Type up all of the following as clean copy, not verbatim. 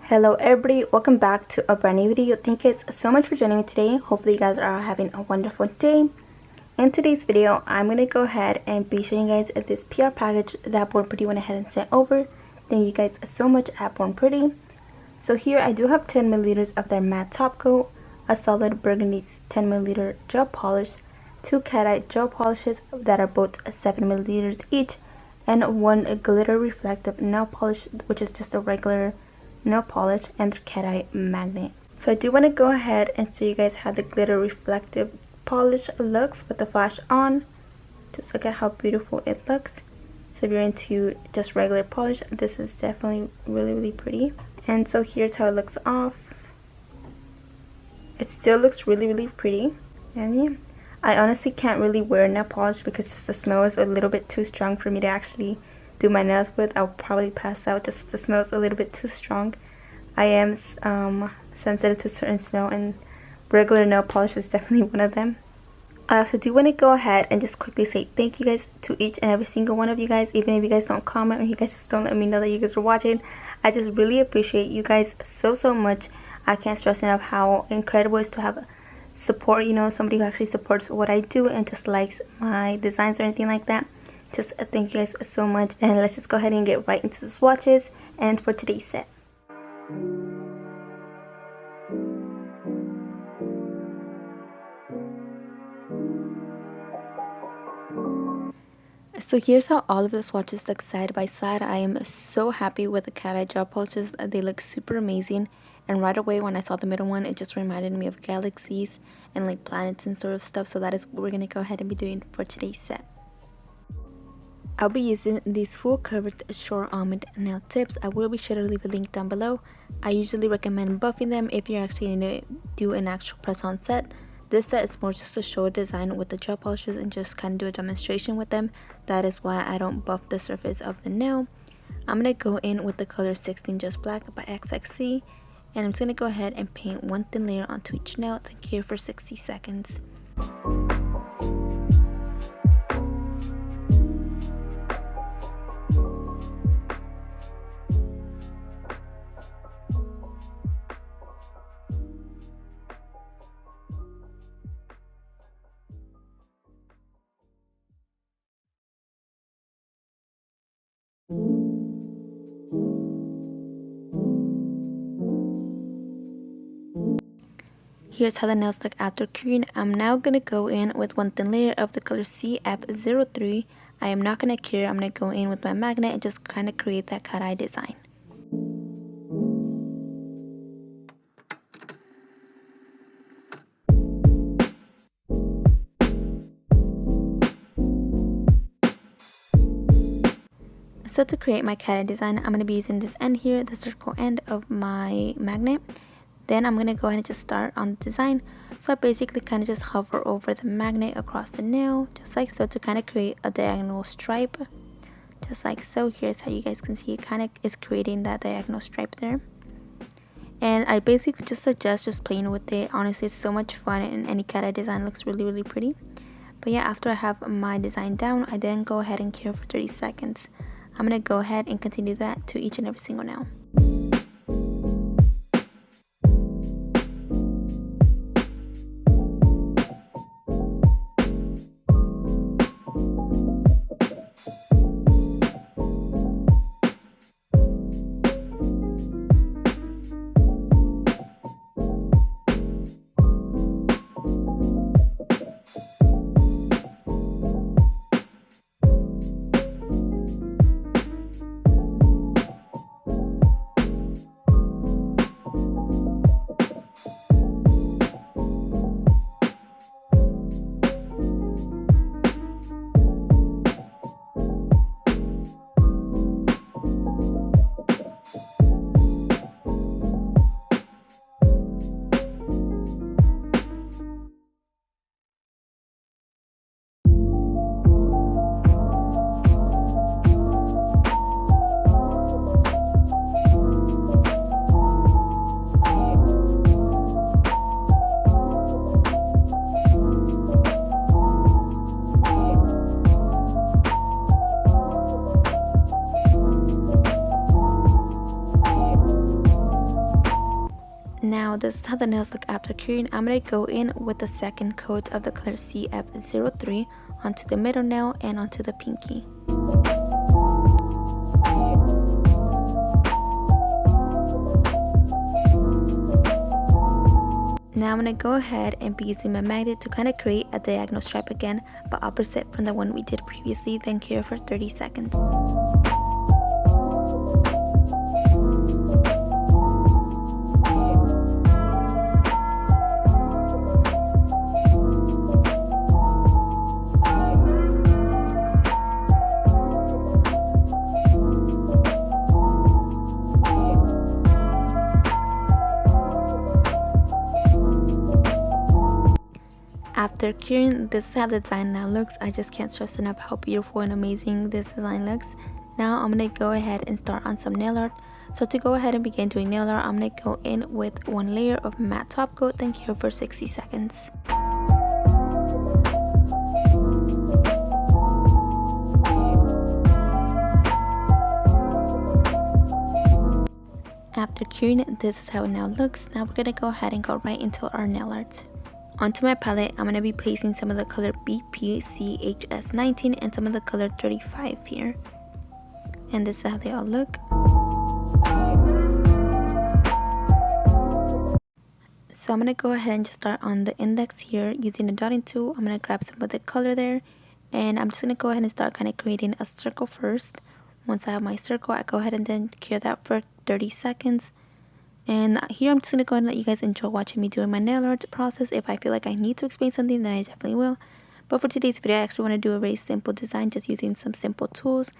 Hello everybody, welcome back to a brand new video. Thank you guys so much for joining me today. Hopefully you guys are having a wonderful day. In today's video, I'm going to go ahead and be showing you guys this PR package that Born Pretty went ahead and sent over. Thank you guys so much at Born Pretty. So here I do have 10 milliliters of their matte top coat, a solid burgundy 10 milliliter gel polish, 2 cat-eye gel polishes that are both 7 milliliters each, and 1 glitter reflective nail polish, which is just a regular nail polish, and the cat-eye magnet. So I do want to go ahead and show you guys how the glitter reflective polish looks with the flash on. Just look at how beautiful it looks. So if you're into just regular polish, this is definitely really pretty. And so here's how it looks off. It still looks really pretty. And yeah, I honestly can't really wear nail polish because just the smell is a little bit too strong for me to actually do my nails with. I'll probably pass out, just the smell is a little bit too strong. I am sensitive to certain smell, and regular nail polish is definitely one of them. I also do want to go ahead and just quickly say thank you guys to each and every single one of you guys. Even if you guys don't comment or you guys just don't let me know that you guys are watching, I just really appreciate you guys so much. I can't stress enough how incredible it is to have support, you know, somebody who actually supports what I do and just likes my designs or anything like that. Just thank you guys so much, and let's just go ahead and get right into the swatches and for today's set. So here's how all of the swatches look side by side. I am so happy with the cat-eye gel polishes. They look super amazing, and right away when I saw the middle one, it just reminded me of galaxies and like planets and sort of stuff. So that is what we're going to go ahead and be doing for today's set. I'll be using these full covered short almond nail tips. I will be sure to leave a link down below. I usually recommend buffing them if you're actually going to do an actual press on set. This set is more just to show a design with the gel polishes and just kind of do a demonstration with them. That is why I don't buff the surface of the nail. I'm going to go in with the color 16 Just Black by 𝚐𝚐𝚗𝚍, and I'm just going to go ahead and paint one thin layer onto each nail, then cure for 60 seconds. Here's how the nails look after curing. I'm now going to go in with one thin layer of the color CF03. I am not going to cure. I'm going to go in with my magnet and just kind of create that cat-eye design. So to create my cat-eye design, I'm going to be using this end here, the circle end of my magnet. Then I'm going to go ahead and just start on the design. So I basically kind of just hover over the magnet across the nail, just like so, to kind of create a diagonal stripe. Just like so. Here's how you guys can see it kind of is creating that diagonal stripe there. And I basically just suggest just playing with it. Honestly, it's so much fun, and any cat-eye design looks really pretty. But yeah, after I have my design down, I then go ahead and cure for 30 seconds. I'm going to go ahead and continue that to each and every single nail. Now this is how the nails look after curing. I'm going to go in with the second coat of the color CF03 onto the middle nail and onto the pinky. Now I'm going to go ahead and be using my magnet to kind of create a diagonal stripe again, but opposite from the one we did previously, then cure for 30 seconds. After curing, this is how the design now looks. I just can't stress enough how beautiful and amazing this design looks. Now I'm going to go ahead and start on some nail art. So to go ahead and begin doing nail art, I'm going to go in with one layer of matte top coat, then cure for 60 seconds. After curing, this is how it now looks. Now we're going to go ahead and go right into our nail art. Onto my palette, I'm going to be placing some of the color BPCHS19 and some of the color 35 here. And this is how they all look. So I'm going to go ahead and just start on the index here using the dotting tool. I'm going to grab some of the color there. And I'm just going to go ahead and start kind of creating a circle first. Once I have my circle, I go ahead and then cure that for 30 seconds. And here I'm just going to go ahead and let you guys enjoy watching me doing my nail art process. If I feel like I need to explain something, then I definitely will. But for today's video, I actually want to do a very simple design just using some simple tools.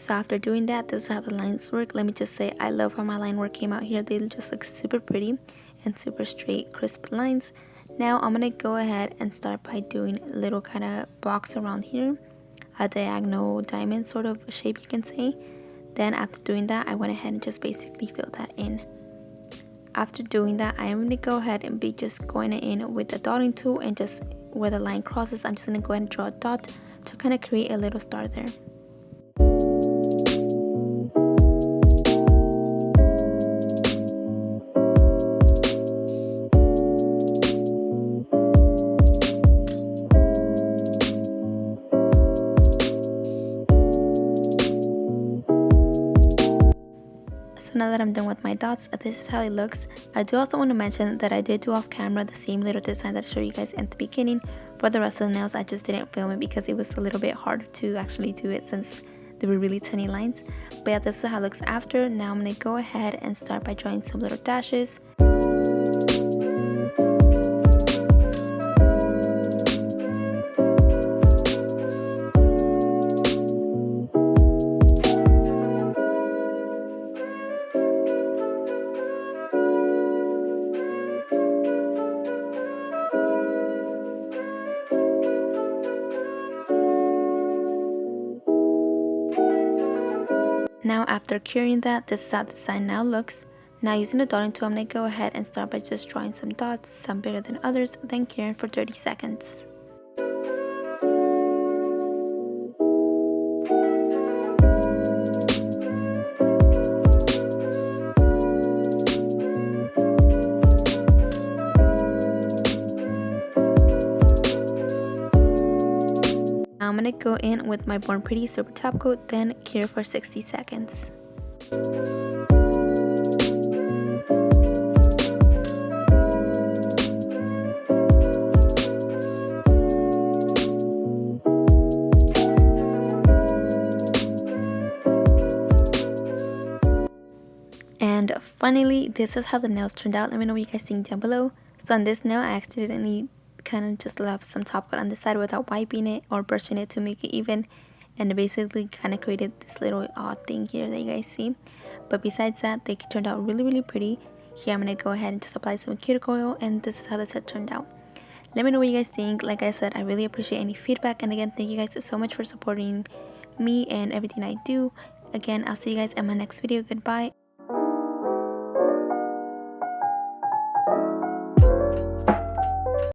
So after doing that, this is how the lines work. Let me just say, I love how my line work came out here. They just look super pretty and super straight, crisp lines. Now I'm gonna go ahead and start by doing a little kind of box around here, a diagonal diamond sort of shape, you can say. Then after doing that, I went ahead and just basically filled that in. After doing that, I am going to go ahead and be just going in with the dotting tool, and just where the line crosses, I'm just going to go ahead and draw a dot to kind of create a little star there. So now that I'm done with my dots, this is how it looks. I do also want to mention that I did do off camera the same little design that I showed you guys at the beginning. For the rest of the nails, I just didn't film it because it was a little bit harder to actually do it since they were really tiny lines. But yeah, this is how it looks after. Now I'm going to go ahead and start by drawing some little dashes. Now after curing that, this is how the design now looks. Now using the dotting tool, I'm going to go ahead and start by just drawing some dots, some bigger than others, then curing for 30 seconds. Now I'm going to go in with my Born Pretty Super Top Coat, then cure for 60 seconds. And finally, this is how the nails turned out. Let me know what you guys think down below. So on this nail, I accidentally kind of just left some top coat on the side without wiping it or brushing it to make it even, and it basically kind of created this little odd thing here that you guys see. But besides that, they turned out really pretty. Here I'm gonna go ahead and just apply some cuticle oil, and this is how the set turned out. Let me know what you guys think. Like I said, I really appreciate any feedback, and again, thank you guys so much for supporting me and everything I do. Again, I'll see you guys in my next video. Goodbye.